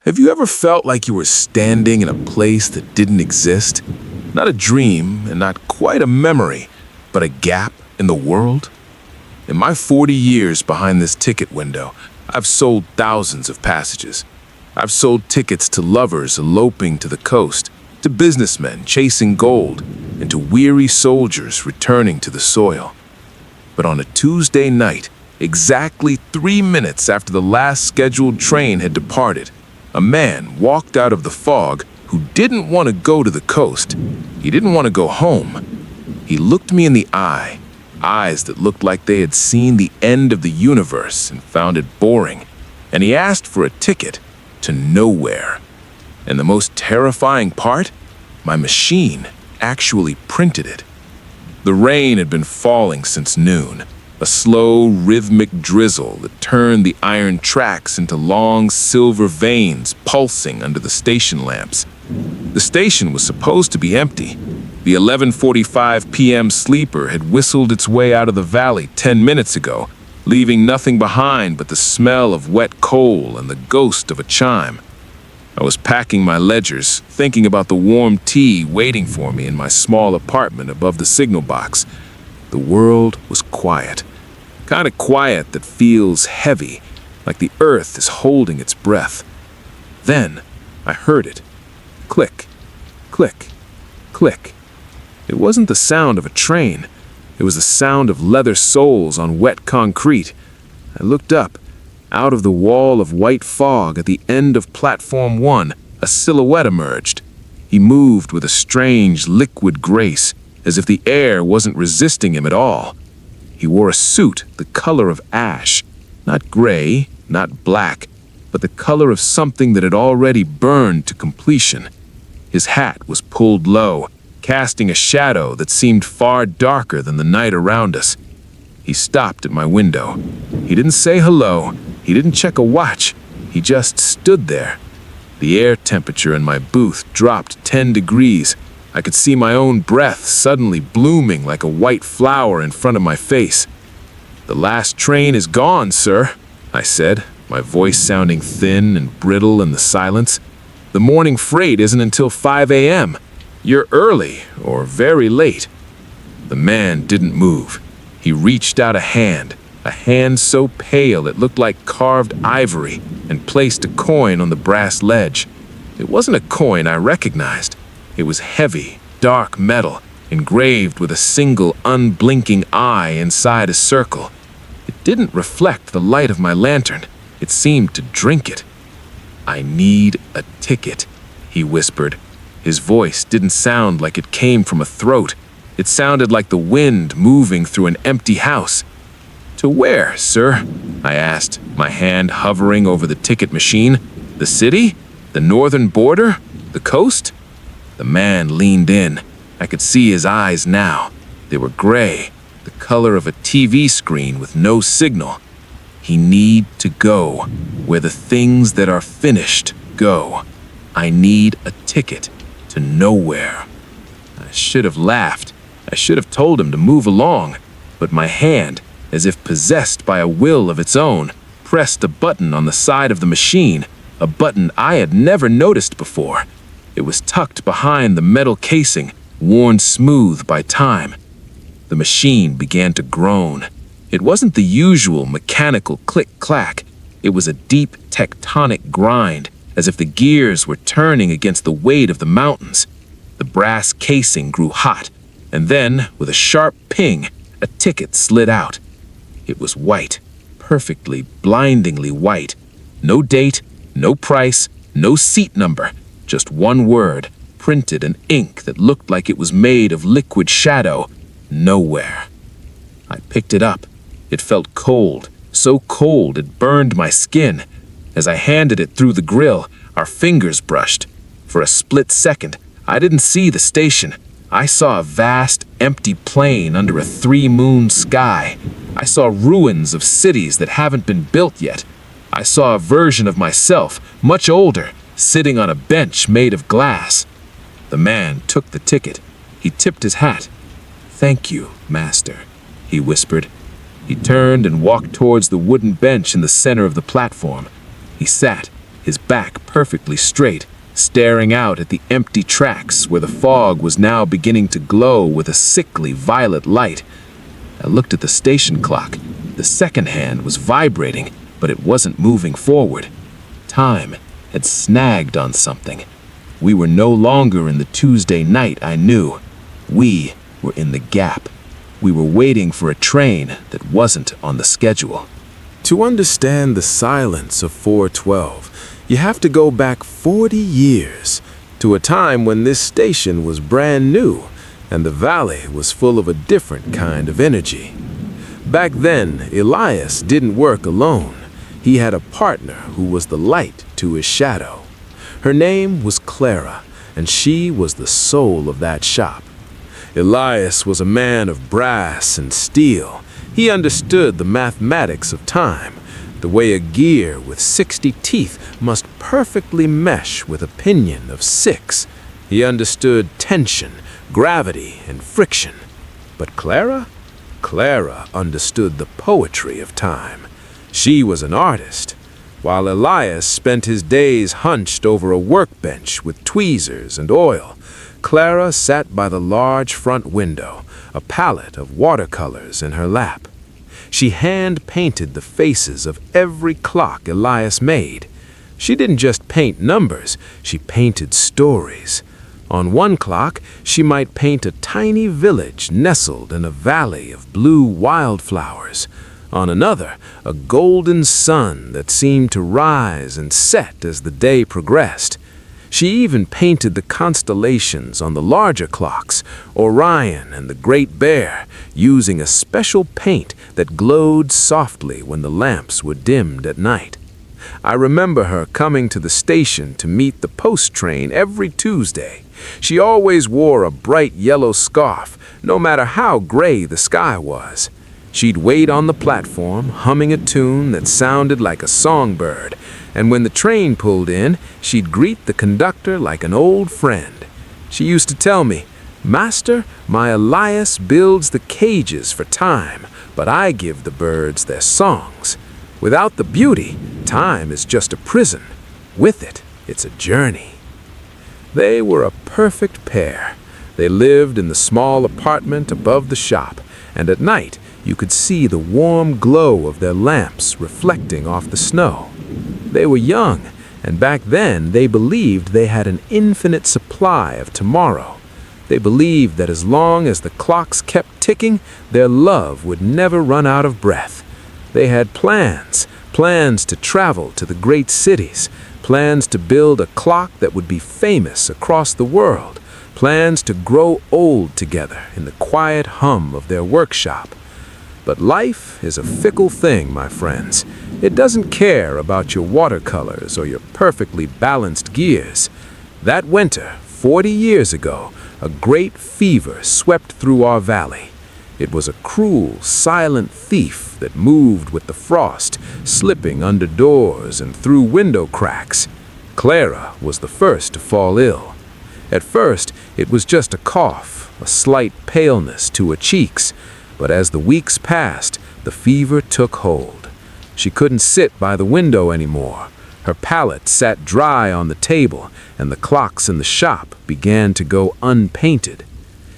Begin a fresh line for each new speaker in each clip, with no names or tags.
Have you ever felt like you were standing in a place that didn't exist? Not a dream and not quite a memory, but a gap in the world? In my 40 years behind this ticket window, I've sold thousands of passages. I've sold tickets to lovers eloping to the coast, to businessmen chasing gold, and to weary soldiers returning to the soil. But on a Tuesday night, exactly 3 minutes after the last scheduled train had departed, a man walked out of the fog who didn't want to go to the coast. He didn't want to go home. He looked me in the eye, eyes that looked like they had seen the end of the universe and found it boring, and he asked for a ticket to nowhere. And the most terrifying part? My machine actually printed it. The rain had been falling since noon, a slow, rhythmic drizzle that turned the iron tracks into long silver veins pulsing under the station lamps. The station was supposed to be empty. The 11:45 p.m. sleeper had whistled its way out of the valley 10 minutes ago, leaving nothing behind but the smell of wet coal and the ghost of a chime. I was packing my ledgers, thinking about the warm tea waiting for me in my small apartment above the signal box. The world was quiet. Kind of quiet that feels heavy, like the earth is holding its breath. Then I heard it. Click, click, click. It wasn't the sound of a train. It was the sound of leather soles on wet concrete. I looked up. Out of the wall of white fog at the end of Platform 1, a silhouette emerged. He moved with a strange, liquid grace, as if the air wasn't resisting him at all. He wore a suit the color of ash, not gray, not black, but the color of something that had already burned to completion. His hat was pulled low, casting a shadow that seemed far darker than the night around us. He stopped at my window. He didn't say hello. He didn't check a watch. He just stood there. The air temperature in my booth dropped 10 degrees. I could see my own breath suddenly blooming like a white flower in front of my face. "The last train is gone, sir," I said, my voice sounding thin and brittle in the silence. "The morning freight isn't until 5 a.m. You're early or very late." The man didn't move. He reached out a hand so pale it looked like carved ivory, and placed a coin on the brass ledge. It wasn't a coin I recognized. It was heavy, dark metal, engraved with a single unblinking eye inside a circle. It didn't reflect the light of my lantern. It seemed to drink it. "I need a ticket," he whispered. His voice didn't sound like it came from a throat. It sounded like the wind moving through an empty house. "To where, sir?" I asked, my hand hovering over the ticket machine. "The city? The northern border? The coast?" The man leaned in. I could see his eyes now. They were gray, the color of a TV screen with no signal. "He need to go where the things that are finished go. I need a ticket to nowhere." I should have laughed. I should have told him to move along, but my hand, as if possessed by a will of its own, pressed a button on the side of the machine, a button I had never noticed before. It was tucked behind the metal casing, worn smooth by time. The machine began to groan. It wasn't the usual mechanical click-clack. It was a deep tectonic grind, as if the gears were turning against the weight of the mountains. The brass casing grew hot, and then, with a sharp ping, a ticket slid out. It was white, perfectly, blindingly white. No date, no price, no seat number, just one word, printed in ink that looked like it was made of liquid shadow: nowhere. I picked it up. It felt cold, so cold it burned my skin. As I handed it through the grill, our fingers brushed. For a split second, I didn't see the station. I saw a vast, empty plain under a three-moon sky. I saw ruins of cities that haven't been built yet. I saw a version of myself, much older, sitting on a bench made of glass. The man took the ticket. He tipped his hat. "Thank you, master," he whispered. He turned and walked towards the wooden bench in the center of the platform. He sat, his back perfectly straight, staring out at the empty tracks where the fog was now beginning to glow with a sickly violet light. I looked at the station clock. The second hand was vibrating, but it wasn't moving forward. Time had snagged on something. We were no longer in the Tuesday night, I knew. We were in the gap. We were waiting for a train that wasn't on the schedule.
To understand the silence of 412, you have to go back 40 years to a time when this station was brand new and the valley was full of a different kind of energy. Back then, Elias didn't work alone. He had a partner who was the light to his shadow. Her name was Clara, and she was the soul of that shop. Elias was a man of brass and steel. He understood the mathematics of time, the way a gear with 60 teeth must perfectly mesh with a pinion of 6. He understood tension, gravity, and friction. But Clara? Clara understood the poetry of time. She was an artist. While Elias spent his days hunched over a workbench with tweezers and oil, Clara sat by the large front window, a palette of watercolors in her lap. She hand-painted the faces of every clock Elias made. She didn't just paint numbers, she painted stories. On one clock, she might paint a tiny village nestled in a valley of blue wildflowers. On another, a golden sun that seemed to rise and set as the day progressed. She even painted the constellations on the larger clocks, Orion and the Great Bear, using a special paint that glowed softly when the lamps were dimmed at night. I remember her coming to the station to meet the post train every Tuesday. She always wore a bright yellow scarf, no matter how gray the sky was. She'd wait on the platform, humming a tune that sounded like a songbird, and when the train pulled in, she'd greet the conductor like an old friend. She used to tell me, "Master, my Elias builds the cages for time, but I give the birds their songs. Without the beauty, time is just a prison. With it, it's a journey." They were a perfect pair. They lived in the small apartment above the shop, and at night you could see the warm glow of their lamps reflecting off the snow. They were young, and back then they believed they had an infinite supply of tomorrow. They believed that as long as the clocks kept ticking, their love would never run out of breath. They had plans to travel to the great cities, plans to build a clock that would be famous across the world, plans to grow old together in the quiet hum of their workshop. But life is a fickle thing, my friends. It doesn't care about your watercolors or your perfectly balanced gears. That winter, 40 years ago, a great fever swept through our valley. It was a cruel, silent thief that moved with the frost, slipping under doors and through window cracks. Clara was the first to fall ill. At first, it was just a cough, a slight paleness to her cheeks, but as the weeks passed, the fever took hold. She couldn't sit by the window anymore. Her palette sat dry on the table, and the clocks in the shop began to go unpainted.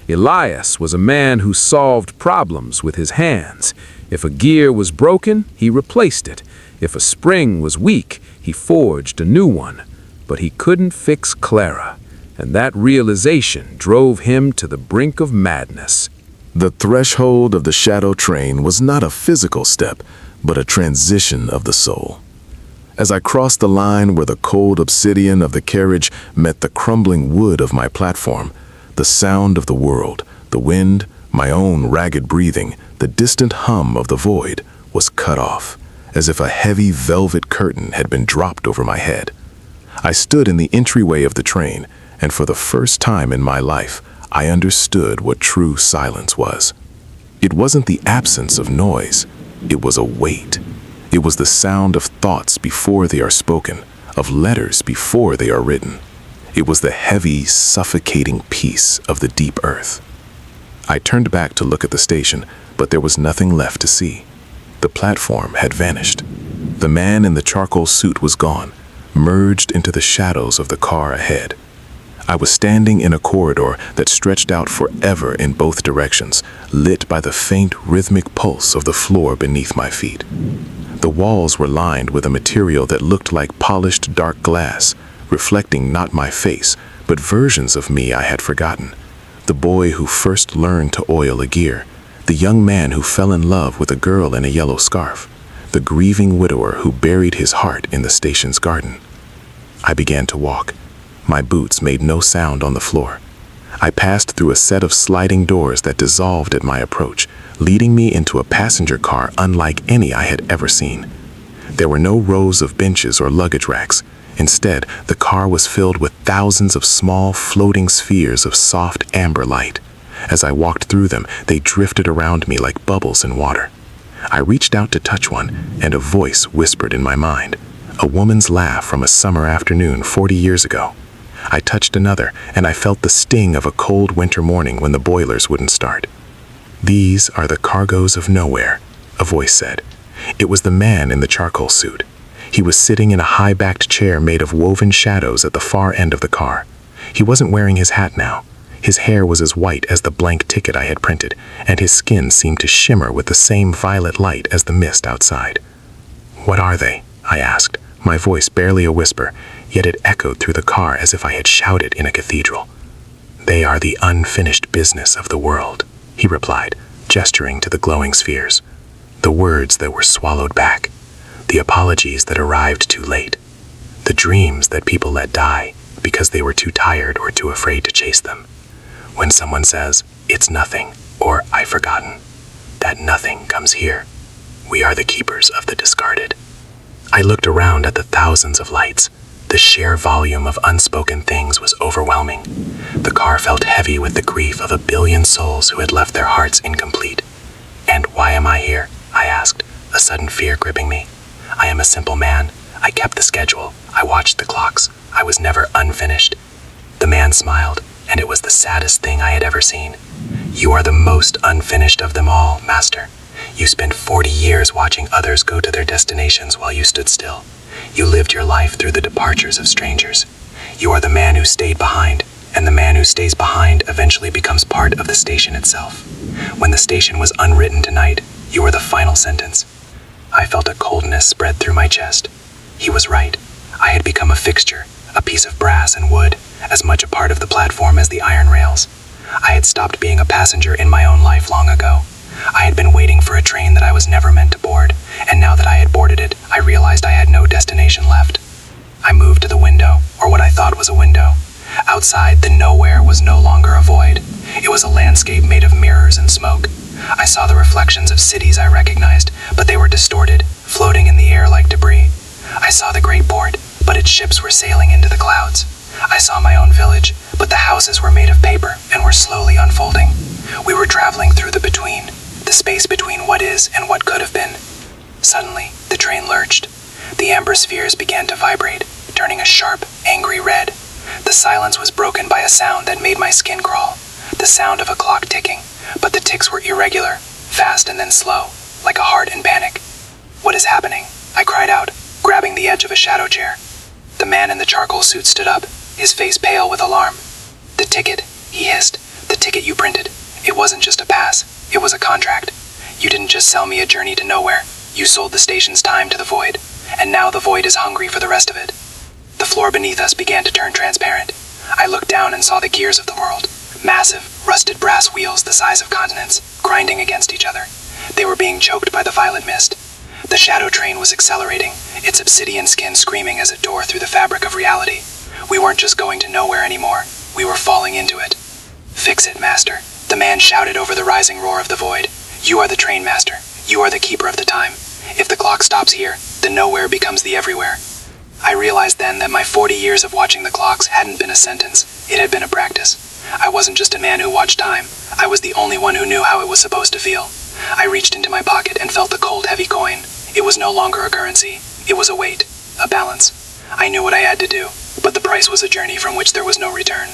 Elias was a man who solved problems with his hands. If a gear was broken, he replaced it. If a spring was weak, he forged a new one. But he couldn't fix Clara, and that realization drove him to the brink of madness.
The threshold of the shadow train was not a physical step, but a transition of the soul. As I crossed the line where the cold obsidian of the carriage met the crumbling wood of my platform, the sound of the world, the wind, my own ragged breathing, the distant hum of the void was cut off, as if a heavy velvet curtain had been dropped over my head. I stood in the entryway of the train, and for the first time in my life, I understood what true silence was. It wasn't the absence of noise, it was a weight. It was the sound of thoughts before they are spoken, of letters before they are written. It was the heavy, suffocating peace of the deep earth. I turned back to look at the station, but there was nothing left to see. The platform had vanished. The man in the charcoal suit was gone, merged into the shadows of the car ahead. I was standing in a corridor that stretched out forever in both directions, lit by the faint rhythmic pulse of the floor beneath my feet. The walls were lined with a material that looked like polished dark glass, reflecting not my face, but versions of me I had forgotten. The boy who first learned to oil a gear, the young man who fell in love with a girl in a yellow scarf, the grieving widower who buried his heart in the station's garden. I began to walk. My boots made no sound on the floor. I passed through a set of sliding doors that dissolved at my approach, leading me into a passenger car unlike any I had ever seen. There were no rows of benches or luggage racks. Instead, the car was filled with thousands of small, floating spheres of soft amber light. As I walked through them, they drifted around me like bubbles in water. I reached out to touch one, and a voice whispered in my mind, a woman's laugh from a summer afternoon 40 years ago. I touched another, and I felt the sting of a cold winter morning when the boilers wouldn't start. "These are the cargoes of nowhere," a voice said. It was the man in the charcoal suit. He was sitting in a high-backed chair made of woven shadows at the far end of the car. He wasn't wearing his hat now. His hair was as white as the blank ticket I had printed, and his skin seemed to shimmer with the same violet light as the mist outside. "What are they?" I asked, my voice barely a whisper, yet it echoed through the car as if I had shouted in a cathedral. "They are the unfinished business of the world," he replied, gesturing to the glowing spheres. The words that were swallowed back, the apologies that arrived too late, the dreams that people let die because they were too tired or too afraid to chase them. When someone says, "It's nothing," or "I've forgotten," that nothing comes here. We are the keepers of the discarded. I looked around at the thousands of lights. The sheer volume of unspoken things was overwhelming. The car felt heavy with the grief of a billion souls who had left their hearts incomplete. "And why am I here?" I asked, a sudden fear gripping me. "I am a simple man. I kept the schedule. I watched the clocks. I was never unfinished." The man smiled, and it was the saddest thing I had ever seen. "You are the most unfinished of them all, Master. You spent 40 years watching others go to their destinations while you stood still. You lived your life through the departures of strangers. You are the man who stayed behind, and the man who stays behind eventually becomes part of the station itself. When the station was unwritten tonight, you were the final sentence." I felt a coldness spread through my chest. He was right. I had become a fixture, a piece of brass and wood, as much a part of the platform as the iron rails. I had stopped being a passenger in my own life long ago. I had been waiting for a train that I was never meant to board, and now that I had boarded it, I realized I had no destination left. I moved to the window, or what I thought was a window. Outside, the nowhere was no longer a void. It was a landscape made of mirrors and smoke. I saw the reflections of cities I recognized, but they were distorted, floating in the air like debris. I saw the great port, but its ships were sailing into the clouds. I saw my own village, but the houses were made of paper and were slowly unfolding. We were traveling through the between, the space between what is and what could have been. Suddenly, the train lurched. The amber spheres began to vibrate, turning a sharp, angry red. The silence was broken by a sound that made my skin crawl, the sound of a clock ticking, but the ticks were irregular, fast and then slow, like a heart in panic. "What is happening?" I cried out, grabbing the edge of a shadow chair. The man in the charcoal suit stood up, his face pale with alarm. "The ticket," he hissed, "the ticket you printed. It wasn't just a pass, it was a contract. You didn't just sell me a journey to nowhere, you sold the station's time to the void, and now the void is hungry for the rest of it." The floor beneath us began to turn transparent. I looked down and saw the gears of the world, massive, rusted brass wheels the size of continents, grinding against each other. They were being choked by the violet mist. The shadow train was accelerating, its obsidian skin screaming as it tore through the fabric of reality. We weren't just going to nowhere anymore, we were falling into it. "Fix it, Master," the man shouted over the rising roar of the void. "You are the train master, you are the keeper of the time. If the clock stops here, the nowhere becomes the everywhere." I realized then that my 40 years of watching the clocks hadn't been a sentence, it had been a practice. I wasn't just a man who watched time, I was the only one who knew how it was supposed to feel. I reached into my pocket and felt the cold, heavy coin. It was no longer a currency, it was a weight, a balance. I knew what I had to do, but the price was a journey from which there was no return.